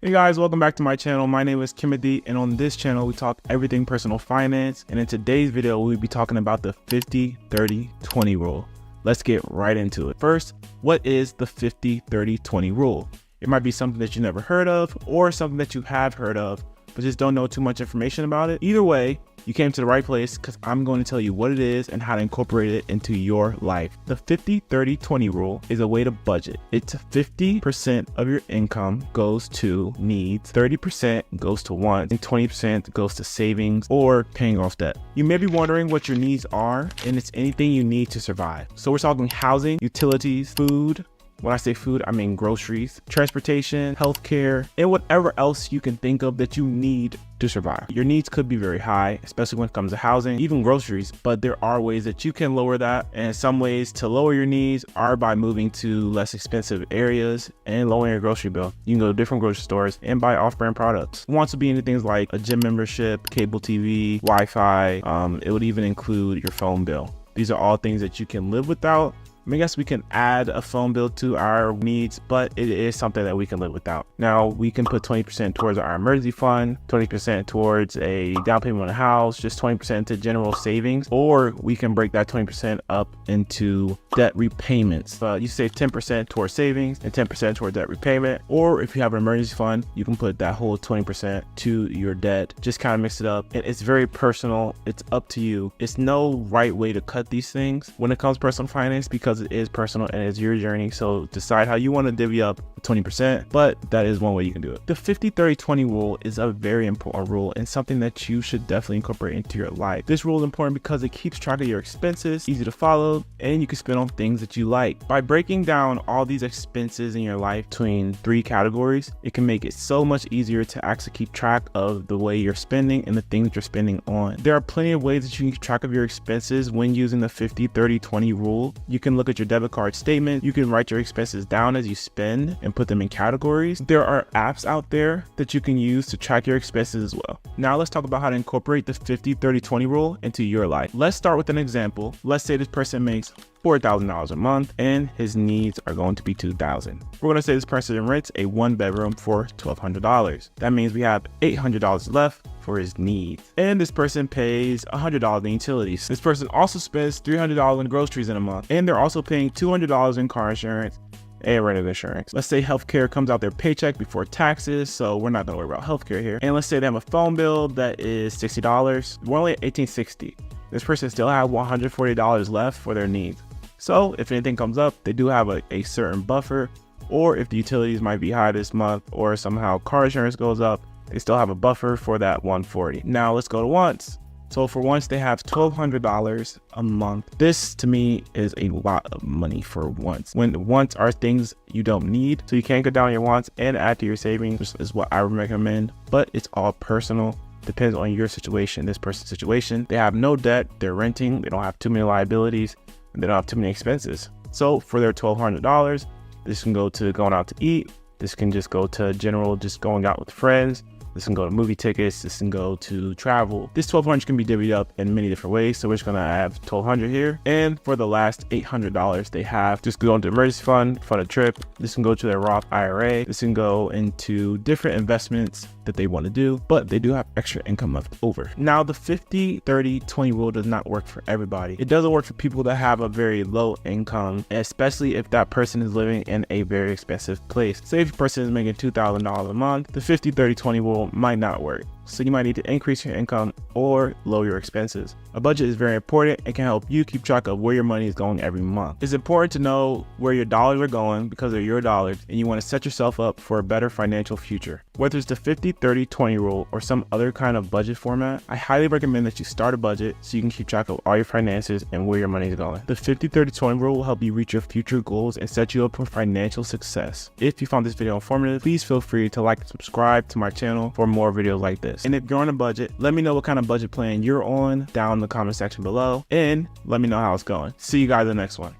Hey guys, welcome back to my channel. My name is Kimothy, and on this channel we talk everything personal finance. And in today's video we'll be talking about the 50-30-20 rule. Let's get right into it. First, what is the 50-30-20 rule? It might be something that you never heard of or something that you have heard of but just don't know too much information about it. Either way, you came to the right place because I'm going to tell you what it is and how to incorporate it into your life. The 50-30-20 rule is a way to budget. It's 50% of your income goes to needs, 30% goes to wants, and 20% goes to savings or paying off debt. You may be wondering what your needs are, and it's anything you need to survive. So we're talking housing, utilities, food. When I say food, I mean groceries, transportation, healthcare, and whatever else you can think of that you need to survive. Your needs could be very high, especially when it comes to housing, even groceries, but there are ways that you can lower that. And some ways to lower your needs are by moving to less expensive areas and lowering your grocery bill. You can go to different grocery stores and buy off-brand products. Wants to be into things like a gym membership, cable TV, Wi-Fi. It would even include your phone bill. These are all things that you can live without. I guess we can add a phone bill to our needs, but it is something that we can live without. Now, we can put 20% towards our emergency fund, 20% towards a down payment on a house, just 20% into general savings, or we can break that 20% up into debt repayments. You save 10% towards savings and 10% towards debt repayment, or if you have an emergency fund, you can put that whole 20% to your debt. Just kind of mix it up, and it's very personal. It's up to you. It's no right way to cut these things when it comes to personal finance because it is personal and it's your journey. So decide how you want to divvy up 20%, but that is one way you can do it. The 50-30-20 rule is a very important rule and something that you should definitely incorporate into your life. This rule is important because it keeps track of your expenses, easy to follow, and you can spend on things that you like. By breaking down all these expenses in your life between 3 categories, it can make it so much easier to actually keep track of the way you're spending and the things that you're spending on. There are plenty of ways that you can keep track of your expenses when using the 50-30-20 rule. You can look at your debit card statement. You can write your expenses down as you spend and put them in categories. There are apps out there that you can use to track your expenses as well. Now let's talk about how to incorporate the 50-30-20 rule into your life. Let's start with an example. Let's say this person makes $4,000 a month and his needs are going to be $2,000. We're going to say this person rents a 1-bedroom for $1,200. That means we have $800 left for his needs. And this person pays $100 in utilities. This person also spends $300 in groceries in a month. And they're also paying $200 in car insurance and rental insurance. Let's say healthcare comes out their paycheck before taxes, so we're not gonna worry about healthcare here. And let's say they have a phone bill that is $60. We're only at $1,860. This person still has $140 left for their needs. So if anything comes up, they do have a certain buffer, or if the utilities might be high this month or somehow car insurance goes up, they still have a buffer for that $140. Now let's go to wants. So for wants, they have $1,200 a month. This to me is a lot of money for wants. When wants are things you don't need, so you can cut down your wants and add to your savings, which is what I would recommend, but it's all personal. Depends on your situation, this person's situation. They have no debt, they're renting, they don't have too many liabilities, and they don't have too many expenses. So for their $1,200, this can go to going out to eat. This can just go to general, just going out with friends. This can go to movie tickets. This can go to travel. This $1,200 can be divvied up in many different ways. So we're just gonna have $1,200 here. And for the last $800 they have, just go into emergency fund a trip. This can go to their Roth IRA. This can go into different investments that they want to do, but they do have extra income left over. Now the 50-30-20 rule does not work for everybody. It doesn't work for people that have a very low income, especially if that person is living in a very expensive place. Say if a person is making $2,000 a month, the 50-30-20 rule might not work. So you might need to increase your income or lower your expenses. A budget is very important and can help you keep track of where your money is going every month. It's important to know where your dollars are going because they're your dollars, and you want to set yourself up for a better financial future. Whether it's the 50-30-20 rule or some other kind of budget format, I highly recommend that you start a budget so you can keep track of all your finances and where your money is going. The 50-30-20 rule will help you reach your future goals and set you up for financial success. If you found this video informative, please feel free to like and subscribe to my channel for more videos like this. And if you're on a budget, let me know what kind of budget plan you're on down in the comment section below, and let me know how it's going. See you guys in the next one.